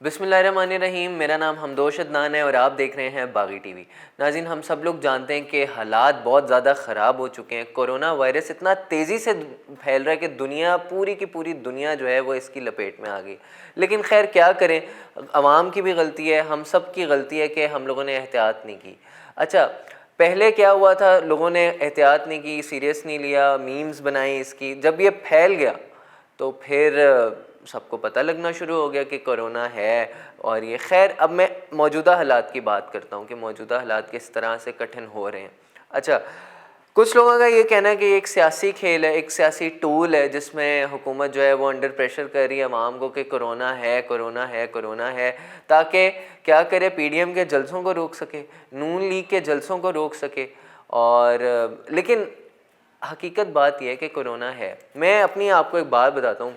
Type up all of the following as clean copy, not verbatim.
बिस्मिल्लाहिर्रहमानिर्रहीम। मेरा नाम हमदोश अदनान है और आप देख रहे हैं बागी टीवी। नाज़रीन, हम सब लोग जानते हैं कि हालात बहुत ज़्यादा ख़राब हो चुके हैं। कोरोना वायरस इतना तेज़ी से फैल रहा है कि दुनिया, पूरी की पूरी दुनिया जो है वो इसकी लपेट में आ गई। लेकिन खैर क्या करें, अवाम की भी गलती है, हम सब की गलती है कि हम लोगों ने एहतियात नहीं की। अच्छा, पहले क्या हुआ था, लोगों ने एहतियात नहीं की, सीरियस नहीं लिया, मीम्स बनाई इसकी। जब ये फैल गया तो फिर सबको पता लगना शुरू हो गया कि कोरोना है। और ये खैर, अब मैं मौजूदा हालात की बात करता हूँ कि मौजूदा हालात किस तरह से कठिन हो रहे हैं। अच्छा, कुछ लोगों का ये कहना है कि एक सियासी खेल है, एक सियासी टूल है जिसमें हुकूमत जो है वो अंडर प्रेशर कर रही है अवाम को कि कोरोना है, कोरोना है, कोरोना है, ताकि क्या करे, पीडीएम के जलसों को रोक सके, नून लीग के जलसों को रोक सके। और लेकिन हकीकत बात यह है कि कोरोना है। मैं अपनी आपको एक बात बताता हूँ।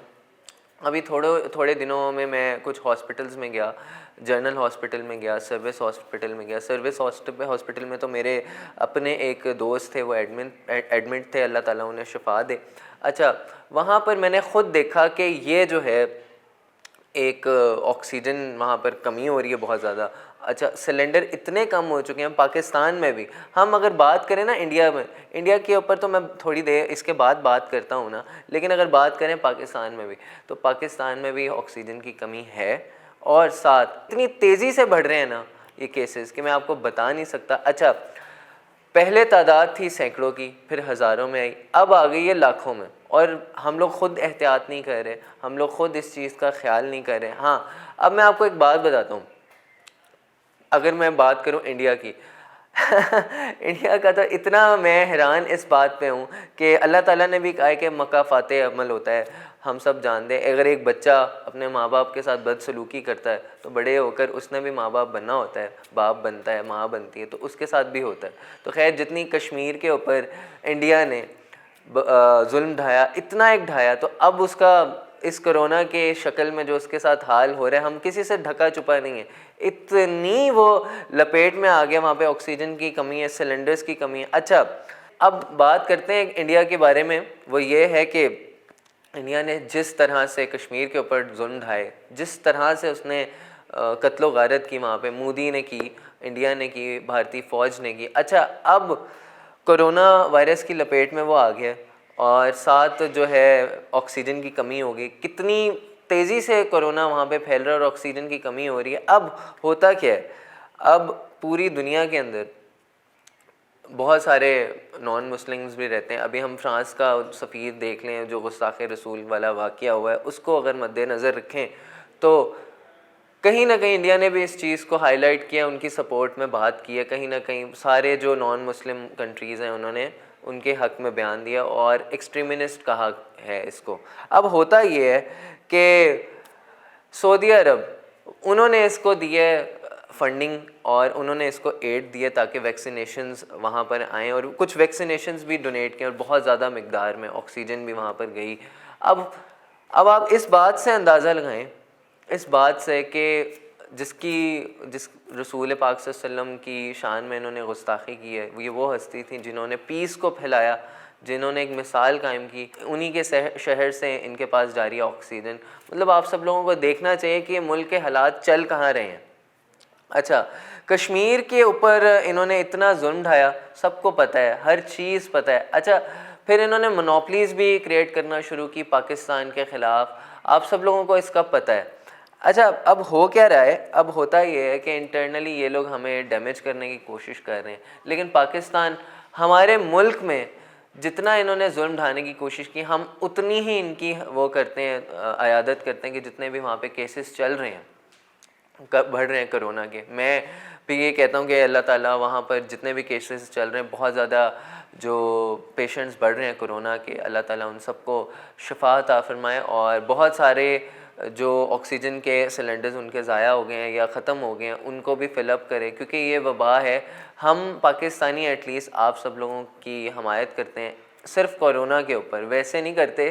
अभी थोड़े दिनों में मैं कुछ हॉस्पिटल्स में गया, जनरल हॉस्पिटल में गया, सर्विस हॉस्पिटल में गया। सर्विस हॉस्पिटल में तो मेरे अपने एक दोस्त थे, वो एडमिट थे, अल्लाह ताला उन्हें शिफा दे। अच्छा, वहाँ पर मैंने ख़ुद देखा कि ये जो है एक ऑक्सीजन वहाँ पर कमी हो रही है बहुत ज़्यादा। अच्छा, सिलेंडर इतने कम हो चुके हैं पाकिस्तान में भी। हम अगर बात करें ना इंडिया में, इंडिया के ऊपर तो मैं थोड़ी देर इसके बाद बात करता हूँ ना, लेकिन अगर बात करें पाकिस्तान में भी, तो पाकिस्तान में भी ऑक्सीजन की कमी है। और साथ इतनी तेज़ी से बढ़ रहे हैं ना ये केसेस कि मैं आपको बता नहीं सकता। अच्छा, पहले तादाद थी सैकड़ों की, फिर हज़ारों में आई, अब आ गई है लाखों में। और हम लोग ख़ुद एहतियात नहीं कर रहे, हम लोग ख़ुद इस चीज़ का ख्याल नहीं कर रहे। हाँ, अब मैं आपको एक बात बताता हूँ। अगर मैं बात करूँ इंडिया की इंडिया का, तो इतना मैं हैरान इस बात पे हूँ कि अल्लाह ताला ने भी कहा है कि मक्का फ़ाते अमल होता है। हम सब जानते हैं, अगर एक बच्चा अपने माँ बाप के साथ बदसलूकी करता है तो बड़े होकर उसने भी माँ बाप बनना होता है, बाप बनता है, माँ बनती है, तो उसके साथ भी होता है। तो खैर, जितनी कश्मीर के ऊपर इंडिया ने जुल्म ढाया, इतना एक ढाया, तो अब उसका इस कोरोना के शक्ल में जो उसके साथ हाल हो रहा है, हम किसी से ढका छुपा नहीं है। इतनी वो लपेट में आ गया, वहाँ पे ऑक्सीजन की कमी है, सिलेंडर्स की कमी है। अच्छा, अब बात करते हैं इंडिया के बारे में। वो ये है कि इंडिया ने जिस तरह से कश्मीर के ऊपर जुल्म ढाए, जिस तरह से उसने कत्लो गारत की वहाँ पे, मोदी ने की, इंडिया ने की, भारतीय फ़ौज ने की। अच्छा, अब कोरोना वायरस की लपेट में वो आ गया और साथ जो है ऑक्सीजन की कमी हो गई। कितनी तेज़ी से कोरोना वहाँ पे फैल रहा है और ऑक्सीजन की कमी हो रही है। अब होता क्या है, अब पूरी दुनिया के अंदर बहुत सारे नॉन मुस्लिम्स भी रहते हैं। अभी हम फ्रांस का सफ़ीर देख लें, जो गुस्ताखे रसूल वाला वाक़या हुआ है, उसको अगर मद्देनज़र रखें तो कहीं ना कहीं इंडिया ने भी इस चीज़ को हाईलाइट किया, उनकी सपोर्ट में बात की है। कहीं ना कहीं सारे जो नॉन मुस्लिम कंट्रीज़ हैं उन्होंने उनके हक़ में बयान दिया और एक्सट्रीमिस्ट कहा है इसको। अब होता ये है कि सऊदी अरब, उन्होंने इसको दिए फंडिंग और उन्होंने इसको एड दिया ताकि वैक्सीनेशंस वहाँ पर आएँ, और कुछ वैक्सीनेशंस भी डोनेट किए और बहुत ज़्यादा मिकदार में ऑक्सीजन भी वहाँ पर गई। अब आप इस बात से अंदाज़ा लगाएं, इस बात से कि जिस रसूल पाक सल्लल्लाहु अलैहि वसल्लम की शान में इन्होंने गुस्ताखी की है, ये वो हस्ती थी जिन्होंने पीस को फैलाया, जिन्होंने एक मिसाल कायम की। उन्हीं के शहर से इनके पास जारी है ऑक्सीजन। मतलब आप सब लोगों को देखना चाहिए कि ये मुल्क के हालात चल कहाँ रहे हैं। अच्छा, कश्मीर के ऊपर इन्होंने इतना जुल्म ढाया, सबको पता है, हर चीज़ पता है। अच्छा, फिर इन्होंने मोनोपलीज़ भी क्रिएट करना शुरू की पाकिस्तान के ख़िलाफ़, आप सब लोगों को इसका पता है। अच्छा, अब हो क्या रहा है, अब होता ये है कि इंटरनली ये लोग हमें डैमेज करने की कोशिश कर रहे हैं, लेकिन पाकिस्तान, हमारे मुल्क में जितना इन्होंने जुल्म ढाने की कोशिश की, हम उतनी ही इनकी वो करते हैं, अयादत करते हैं कि जितने भी वहाँ पे केसेस चल रहे हैं, बढ़ रहे हैं कोरोना के। मैं भी ये कहता हूँ कि अल्लाह ताला वहाँ पर जितने भी केसेस चल रहे हैं, बहुत ज़्यादा जो पेशेंट्स बढ़ रहे हैं कोरोना के, अल्लाह ताला उन सबको शिफा अता फरमाए। और बहुत सारे जो ऑक्सीजन के सिलेंडर्स उनके ज़ाया हो गए हैं या ख़त्म हो गए हैं, उनको भी फ़िलअप करें, क्योंकि ये वबा है। हम पाकिस्तानी एटलीस्ट आप सब लोगों की हमायत करते हैं सिर्फ़ कोरोना के ऊपर, वैसे नहीं करते।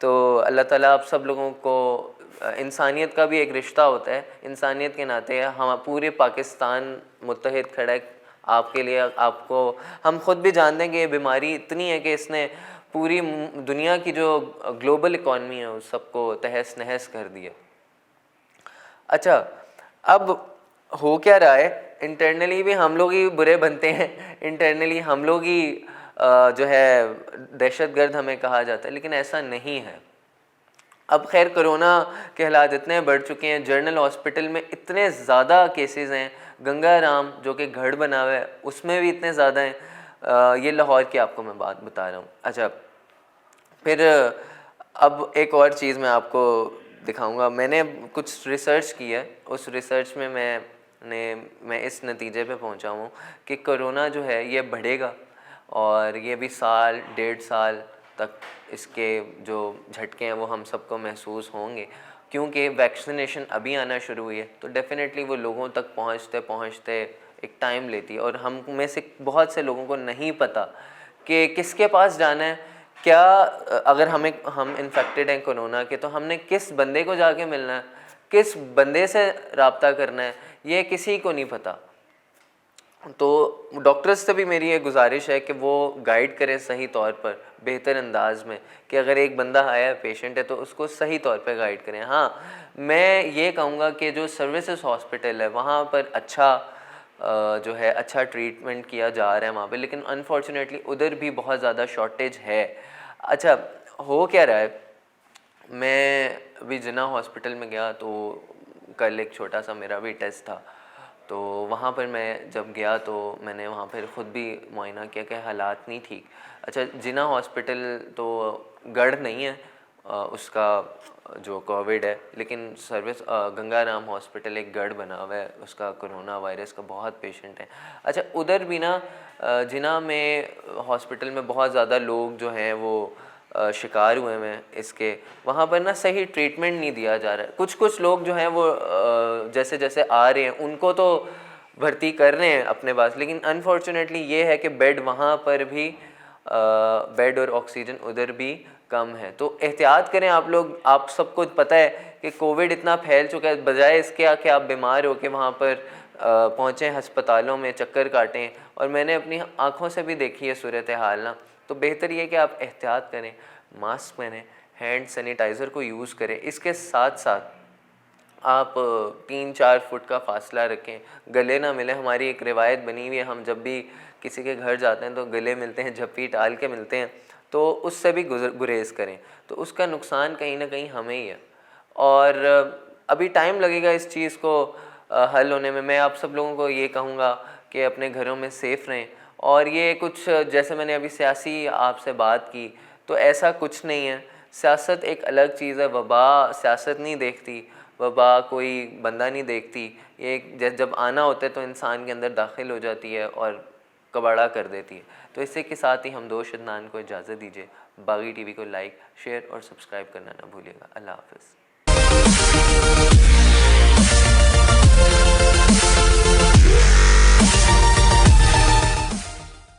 तो अल्लाह ताला आप सब लोगों को, इंसानियत का भी एक रिश्ता होता है, इंसानियत के नाते हम पूरे पाकिस्तान मुत्तहिद खड़ा है आपके लिए, आपको। हम ख़ुद भी जानते हैं कि ये बीमारी इतनी है कि इसने पूरी दुनिया की जो ग्लोबल इकॉनमी है उस सबको तहस नहस कर दिया। अच्छा, अब हो क्या रहा है, इंटरनली भी हम लोग ही बुरे बनते हैं, इंटरनली हम लोग ही जो है दहशतगर्द हमें कहा जाता है, लेकिन ऐसा नहीं है। अब खैर कोरोना के हालात इतने बढ़ चुके हैं, जनरल हॉस्पिटल में इतने ज़्यादा केसेस हैं, गंगा राम जो कि गढ़ बना हुआ है उसमें भी इतने ज़्यादा हैं। ये लाहौर की आपको मैं बात बता रहा हूँ। अच्छा, फिर अब एक और चीज़ मैं आपको दिखाऊंगा। मैंने कुछ रिसर्च की है, उस रिसर्च में मैं इस नतीजे पे पहुंचा हूँ कि कोरोना जो है ये बढ़ेगा और ये भी साल 1.5 साल तक इसके जो झटके हैं वो हम सबको महसूस होंगे, क्योंकि वैक्सीनेशन अभी आना शुरू हुई है। तो डेफिनेटली वो लोगों तक पहुँचते पहुँचते एक टाइम लेती है, और हम में से बहुत से लोगों को नहीं पता कि किसके पास जाना है, क्या अगर हम इन्फेक्टेड हैं कोरोना के तो हमने किस बंदे को जाके मिलना है, किस बंदे से रब्ता करना है, ये किसी को नहीं पता। तो डॉक्टर्स से भी मेरी ये गुजारिश है कि वो गाइड करें सही तौर पर, बेहतर अंदाज में, कि अगर एक बंदा आया है, पेशेंट है, तो उसको सही तौर पर गाइड करें। हाँ, मैं ये कहूँगा कि जो सर्विसेज हॉस्पिटल है वहाँ पर जो है अच्छा ट्रीटमेंट किया जा रहा है वहाँ पे, लेकिन अनफॉर्चुनेटली उधर भी बहुत ज़्यादा शॉर्टेज है। अच्छा, हो क्या रहा है, मैं अभी जिन्ना हॉस्पिटल में गया तो कल एक छोटा सा मेरा भी टेस्ट था, तो वहाँ पर मैं जब गया तो मैंने वहाँ पर ख़ुद भी मुआयना किया कि हालात नहीं ठीक। अच्छा, जिन्ना हॉस्पिटल तो गढ़ नहीं है उसका जो कोविड है, लेकिन गंगा राम हॉस्पिटल एक गढ़ बना हुआ है, उसका कोरोना वायरस का बहुत पेशेंट है। अच्छा, उधर भी ना जिन्ना में हॉस्पिटल में बहुत ज़्यादा लोग जो हैं वो शिकार हुए हैं इसके, वहाँ पर ना सही ट्रीटमेंट नहीं दिया जा रहा है। कुछ लोग जो हैं वो जैसे जैसे आ रहे हैं उनको तो भर्ती कर रहे हैं अपने पास, लेकिन अनफॉर्चुनेटली ये है कि बेड वहाँ पर भी बेड और ऑक्सीजन उधर भी कम है। तो एहतियात करें आप लोग। आप सबको पता है कि कोविड इतना फैल चुका है, बजाय इसके कि आप बीमार हो के वहाँ पर पहुँचें अस्पतालों में चक्कर काटें, और मैंने अपनी आँखों से भी देखी है सूरत हाल ना, तो बेहतर ये कि आप एहतियात करें, मास्क पहनें, हैंड सैनिटाइज़र को यूज़ करें। इसके साथ साथ आप 3-4 फुट का फासला रखें, गले ना मिले। हमारी एक रिवायत बनी हुई है, हम जब भी किसी के घर जाते हैं तो गले मिलते हैं, झप्पी टाल के मिलते हैं, तो उससे भी गुरेज करें। तो उसका नुकसान कहीं ना कहीं हमें ही है, और अभी टाइम लगेगा इस चीज़ को हल होने में। मैं आप सब लोगों को ये कहूँगा कि अपने घरों में सेफ़ रहें। और ये कुछ जैसे मैंने अभी सियासी आपसे बात की, तो ऐसा कुछ नहीं है। सियासत एक अलग चीज़ है, वबा सियासत नहीं देखती, वबा कोई बंदा नहीं देखती। ये जब आना होता है तो इंसान के अंदर दाखिल हो जाती है और कबाड़ा कर देती है। तो इसी के साथ ही हम दोस्त अदनान को इजाज़त दीजिए। बागी टीवी को लाइक, शेयर और सब्सक्राइब करना ना भूलिएगा। अल्लाह हाफ़िज़।